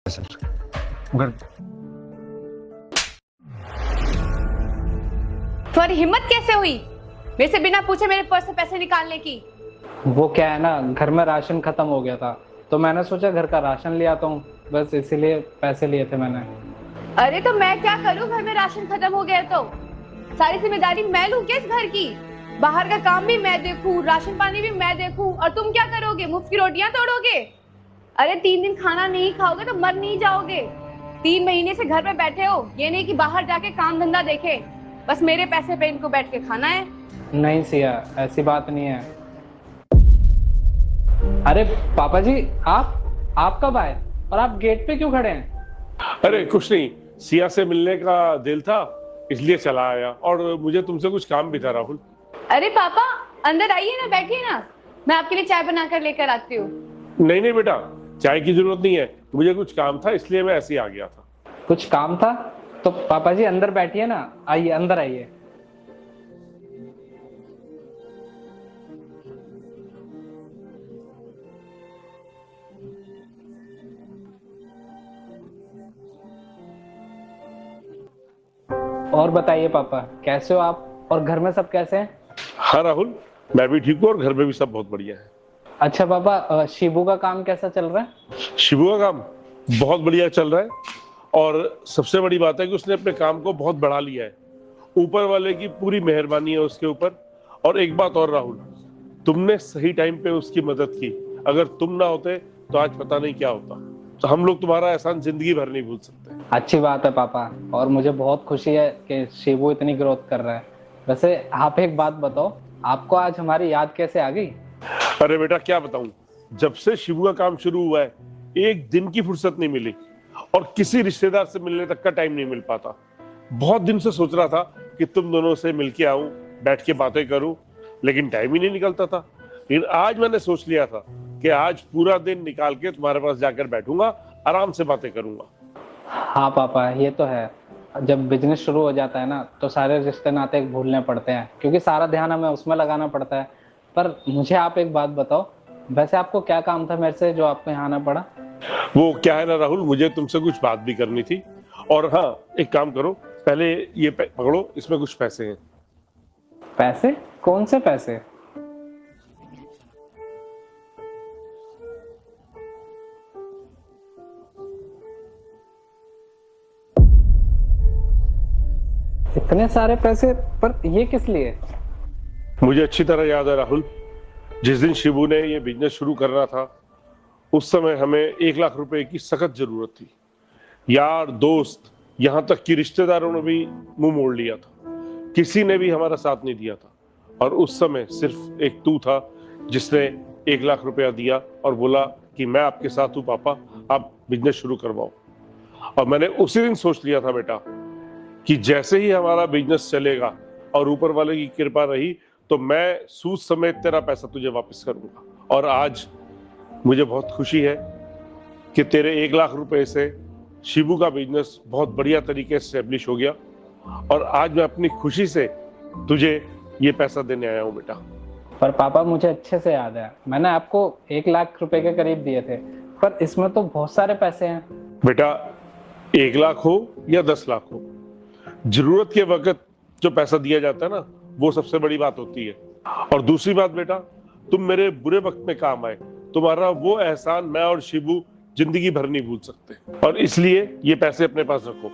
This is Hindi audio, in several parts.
सर मगर तुम्हारी हिम्मत कैसे हुई मेरे से बिना पूछे मेरे पर्स से पैसे निकालने की? वो क्या है ना, घर में राशन खत्म हो गया था तो मैंने सोचा घर का राशन ले आता हूँ, बस इसीलिए पैसे लिए थे मैंने। अरे तो मैं क्या करूं, घर में राशन खत्म हो गया तो सारी जिम्मेदारी मैं लूं क्या इस घर की? बाहर का काम भी मैं देखूं, राशन पानी भी मैं देखूं, और तुम क्या करोगे? मुफ्त की रोटियां तोड़ोगे? अरे 3 दिन खाना नहीं खाओगे तो मर नहीं जाओगे। 3 महीने से घर में बैठे हो, ये नहीं कि बाहर जाके काम धंधा देखे। बस मेरे पैसे पे इनको बैठ के खाना है। नहीं सिया, ऐसी बात नहीं है। अरे पापा जी, आप कब आए और आप गेट पे क्यों खड़े हैं? अरे कुछ नहीं, सिया से मिलने का दिल था इसलिए चला आया, और मुझे तुमसे कुछ काम भी था राहुल। अरे पापा अंदर आइए ना, बैठिए ना, मैं आपके लिए चाय बनाकर लेकर आती हूँ। नहीं नहीं बेटा, चाय की जरूरत नहीं है, मुझे कुछ काम था इसलिए मैं ऐसे ही आ गया था। कुछ काम था तो पापा जी अंदर बैठिए ना, आइए अंदर आइए। और बताइए पापा, कैसे हो आप और घर में सब कैसे हैं? हाँ राहुल, मैं भी ठीक हूँ और घर में भी सब बहुत बढ़िया है। अच्छा पापा, शिबू का काम कैसा चल रहा है? शिबू का काम बहुत बढ़िया चल रहा है, और सबसे बड़ी बात है कि उसने अपने काम को बहुत बढ़ा लिया है। ऊपर वाले की पूरी मेहरबानी है उसके ऊपर। और एक बात और राहुल, तुमने सही टाइम पे उसकी मदद की। अगर तुम ना होते तो आज पता नहीं क्या होता। तो हम लोग तुम्हारा एहसान जिंदगी भर नहीं भूल सकते। अच्छी बात है पापा, और मुझे बहुत खुशी है कि शिबू इतनी ग्रोथ कर रहा है। वैसे आप एक बात बताओ, आपको आज हमारी याद कैसे आ गई? अरे बेटा क्या बताऊं, जब से शिबू का काम शुरू हुआ है एक दिन की फुर्सत नहीं मिली, और किसी रिश्तेदार से मिलने तक का टाइम नहीं मिल पाता। बहुत दिन से सोच रहा था कि तुम दोनों से मिलके आऊं, बैठ के बातें करूं, लेकिन टाइम ही नहीं निकलता था। लेकिन आज मैंने सोच लिया था कि आज पूरा दिन निकाल के तुम्हारे पास जाकर बैठूंगा, आराम से बातें करूंगा। हाँ पापा, ये तो है। जब बिजनेस शुरू हो जाता है ना तो सारे रिश्ते नाते भूलने पड़ते हैं, क्योंकि सारा ध्यान हमें उसमें लगाना पड़ता है। पर मुझे आप एक बात बताओ, वैसे आपको क्या काम था मेरे से जो आपको यहाँ आना पड़ा? वो क्या है ना राहुल, मुझे तुमसे कुछ बात भी करनी थी। और हाँ, एक काम करो, पहले ये पकड़ो, इसमें कुछ पैसे हैं। पैसे? कौन से पैसे? इतने सारे पैसे? पर ये किस लिए? मुझे अच्छी तरह याद है राहुल, जिस दिन शिबू ने ये बिजनेस शुरू करना था उस समय हमें 1 लाख रुपए की सख्त जरूरत थी। यार दोस्त, यहाँ तक कि रिश्तेदारों ने भी मुंह मोड़ लिया था, किसी ने भी हमारा साथ नहीं दिया था। और उस समय सिर्फ एक तू था जिसने 1 लाख रुपया दिया और बोला कि मैं आपके साथ हूँ पापा, आप बिजनेस शुरू करवाओ। और मैंने उसी दिन सोच लिया था बेटा कि जैसे ही हमारा बिजनेस चलेगा और ऊपर वाले की कृपा रही तो मैं सूद समेत तेरा पैसा तुझे वापस करूंगा। और आज मुझे बहुत खुशी है कि तेरे 1 लाख रुपए से शिबू का बिजनेस बहुत बढ़िया तरीके से एस्टेब्लिश हो गया, और आज मैं अपनी खुशी से तुझे ये पैसा देने आया हूँ बेटा। पर पापा मुझे अच्छे से याद है, मैंने आपको 1 लाख रुपए के करीब दिए थे, पर इसमें तो बहुत सारे पैसे हैं। बेटा 1 लाख हो या 10 लाख हो, जरूरत के वक्त जो पैसा दिया जाता है ना, वो सबसे बड़ी बात होती है। और दूसरी बात बेटा, तुम मेरे बुरे वक्त में काम आए, तुम्हारा वो एहसान मैं और शिबू जिंदगी भर नहीं भूल सकते, और इसलिए ये पैसे अपने पास रखो।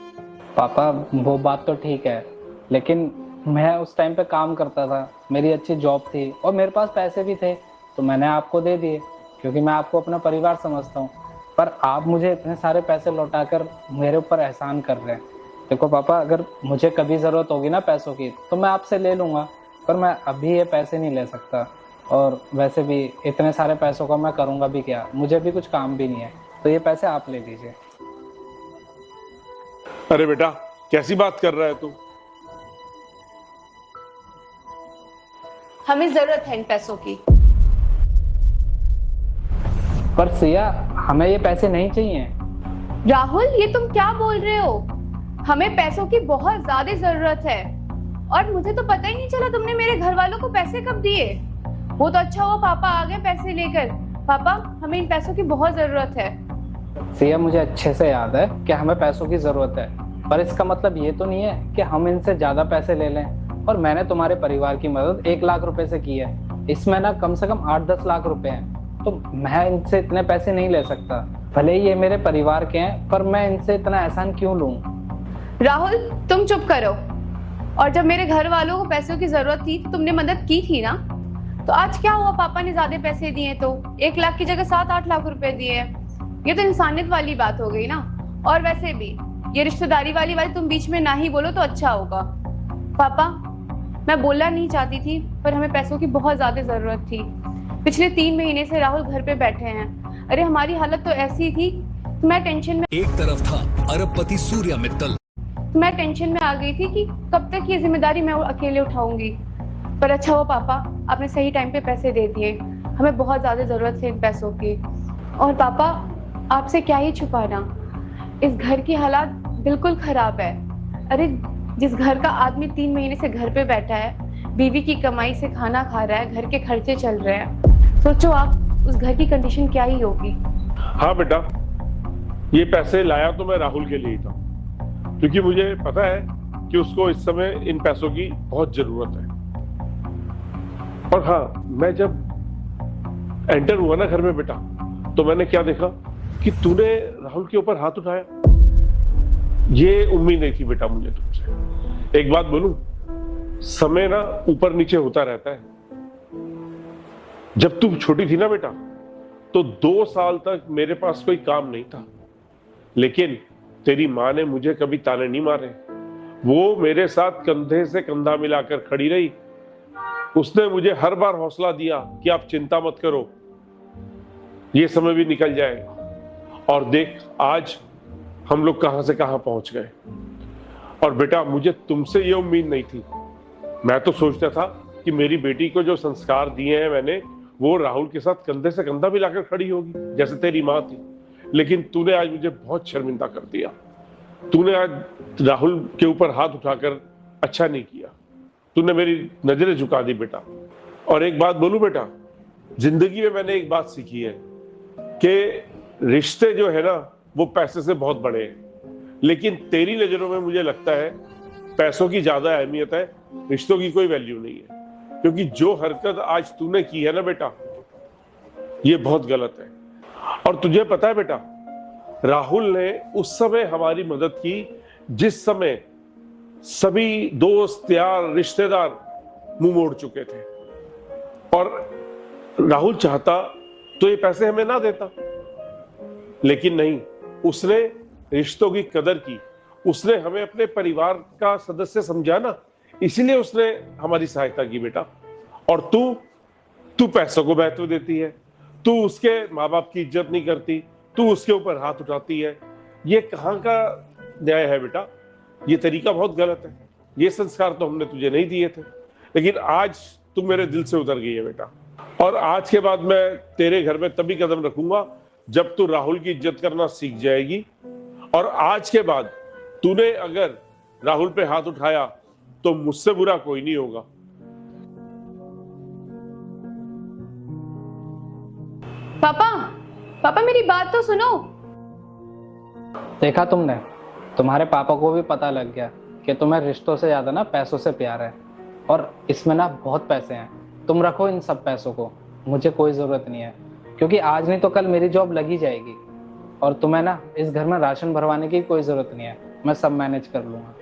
पापा वो बात तो ठीक है, लेकिन मैं उस टाइम पे काम करता था, मेरी अच्छी जॉब थी और मेरे पास पैसे भी थे, तो मैंने आपको दे दिए क्योंकि मैं आपको अपना परिवार समझता हूँ। पर आप मुझे इतने सारे पैसे लौटाकर मेरे ऊपर एहसान कर रहे हैं। देखो पापा, अगर मुझे कभी ज़रूरत होगी ना पैसों की तो मैं आपसे ले लूँगा, पर मैं अभी ये पैसे नहीं ले सकता। और वैसे भी इतने सारे पैसों का मैं करूँगा भी क्या, मुझे भी कुछ काम भी नहीं है, तो ये पैसे आप ले लीजिए। अरे बेटा कैसी बात कर रहा है तू? हमें जरूरत है इन पैसों की। पर सिया, हमें ये पैसे नहीं चाहिए। राहुल ये तुम क्या बोल रहे हो? हमें पैसों की बहुत ज्यादा जरूरत है, और मुझे तो पता ही नहीं चला तुमने मेरे घर वालों को पैसे कब दिए। वो तो अच्छा हुआ पापा आ गए पैसे लेकर। पापा हमें इन पैसों की बहुत जरूरत है। सीएम, मुझे अच्छे से याद है कि हमें पैसों की जरूरत है, पर इसका मतलब ये तो नहीं है कि हम इनसे ज्यादा पैसे ले लें। और मैंने तुम्हारे परिवार की मदद 1 लाख रुपए से की है, इसमें ना कम से कम 8-10 लाख रुपए हैं, तो मैं इनसे इतने पैसे नहीं ले सकता। भले ही ये मेरे परिवार के हैं, पर मैं इनसे इतना एहसान क्यों लूं? राहुल, तुम चुप करो। और जब मेरे घर वालों को पैसों की जरूरत थी तो तुमने मदद की थी ना, तो आज क्या हुआ? पापा ने ज्यादा पैसे दिए तो 1 लाख की जगह 7-8 लाख रुपए दिए। ये तो इंसानियत वाली बात हो गई ना। और वैसे भी ये रिश्तेदारी वाली बात तुम बीच में ना ही बोलो तो अच्छा होगा। पापा, मैं बोलना नहीं चाहती थी, पर हमें पैसों की बहुत ज्यादा जरूरत थी। पिछले 3 महीने से राहुल घर पे बैठे हैं। अरे हमारी हालत तो ऐसी थी, मैं टेंशन में एक तरफ था अरबपति सूर्या मित्तल, मैं टेंशन में आ गई थी कि कब तक ये जिम्मेदारी मैं अकेले उठाऊंगी। पर अच्छा हुआ पापा, आपने सही टाइम पे पैसे दे दिए। हमें बहुत ज्यादा जरूरत है इन पैसों की। और पापा, आपसे क्या ही छुपाना, इस घर की हालात बिल्कुल खराब है। अरे जिस घर का आदमी 3 महीने से घर पे बैठा है, बीवी की कमाई से खाना खा रहा है, घर के खर्चे चल रहे हैं, सोचो आप उस घर की कंडीशन क्या ही होगी। हाँ बेटा, ये पैसे लाया तो मैं राहुल के लिए ही था, क्योंकि मुझे पता है कि उसको इस समय इन पैसों की बहुत जरूरत है। और हाँ, मैं जब एंटर हुआ ना घर में बेटा, तो मैंने क्या देखा कि तूने राहुल के ऊपर हाथ उठाया। ये उम्मीद नहीं थी बेटा मुझे तुमसे। एक बात बोलूं, समय ना ऊपर नीचे होता रहता है। जब तुम छोटी थी ना बेटा, तो 2 साल तक मेरे पास कोई काम नहीं था, लेकिन तेरी माँ ने मुझे कभी ताने नहीं मारे। वो मेरे साथ कंधे से कंधा मिलाकर खड़ी रही। उसने मुझे हर बार हौसला दिया कि आप चिंता मत करो, ये समय भी निकल जाएगा। और देख आज हम लोग कहां से कहां पहुंच गए। और बेटा, मुझे तुमसे ये उम्मीद नहीं थी। मैं तो सोचता था कि मेरी बेटी को जो संस्कार दिए हैं मैंने, वो राहुल के साथ कंधे से कंधा मिलाकर खड़ी होगी, जैसे तेरी माँ थी। लेकिन तूने आज मुझे बहुत शर्मिंदा कर दिया। तूने आज राहुल के ऊपर हाथ उठाकर अच्छा नहीं किया। तूने मेरी नजरें झुका दी बेटा। और एक बात बोलूं बेटा, जिंदगी में मैंने एक बात सीखी है कि रिश्ते जो है ना, वो पैसे से बहुत बड़े हैं। लेकिन तेरी नजरों में मुझे लगता है पैसों की ज्यादा अहमियत है, रिश्तों की कोई वैल्यू नहीं है। क्योंकि जो हरकत आज तूने की है ना बेटा, ये बहुत गलत है। और तुझे पता है बेटा, राहुल ने उस समय हमारी मदद की जिस समय सभी दोस्त यार रिश्तेदार मुंह मोड़ चुके थे। और राहुल चाहता तो ये पैसे हमें ना देता, लेकिन नहीं, उसने रिश्तों की कदर की। उसने हमें अपने परिवार का सदस्य समझा ना, इसीलिए उसने हमारी सहायता की बेटा। और तू पैसों को महत्व देती है, तू उसके माँ बाप की इज्जत नहीं करती, तू उसके ऊपर हाथ उठाती है। ये कहाँ का न्याय है बेटा? ये तरीका बहुत गलत है। ये संस्कार तो हमने तुझे नहीं दिए थे, लेकिन आज तू मेरे दिल से उतर गई है बेटा। और आज के बाद मैं तेरे घर में तभी कदम रखूंगा जब तू राहुल की इज्जत करना सीख जाएगी। और आज के बाद तूने अगर राहुल पे हाथ उठाया तो मुझसे बुरा कोई नहीं होगा। पापा मेरी बात तो सुनो। देखा तुमने, तुम्हारे पापा को भी पता लग गया कि तुम्हें रिश्तों से ज्यादा ना पैसों से प्यार है। और इसमें ना बहुत पैसे हैं, तुम रखो इन सब पैसों को, मुझे कोई जरूरत नहीं है। क्योंकि आज नहीं तो कल मेरी जॉब लगी जाएगी। और तुम्हें ना इस घर में राशन भरवाने की कोई जरूरत नहीं है, मैं सब मैनेज कर लूंगा।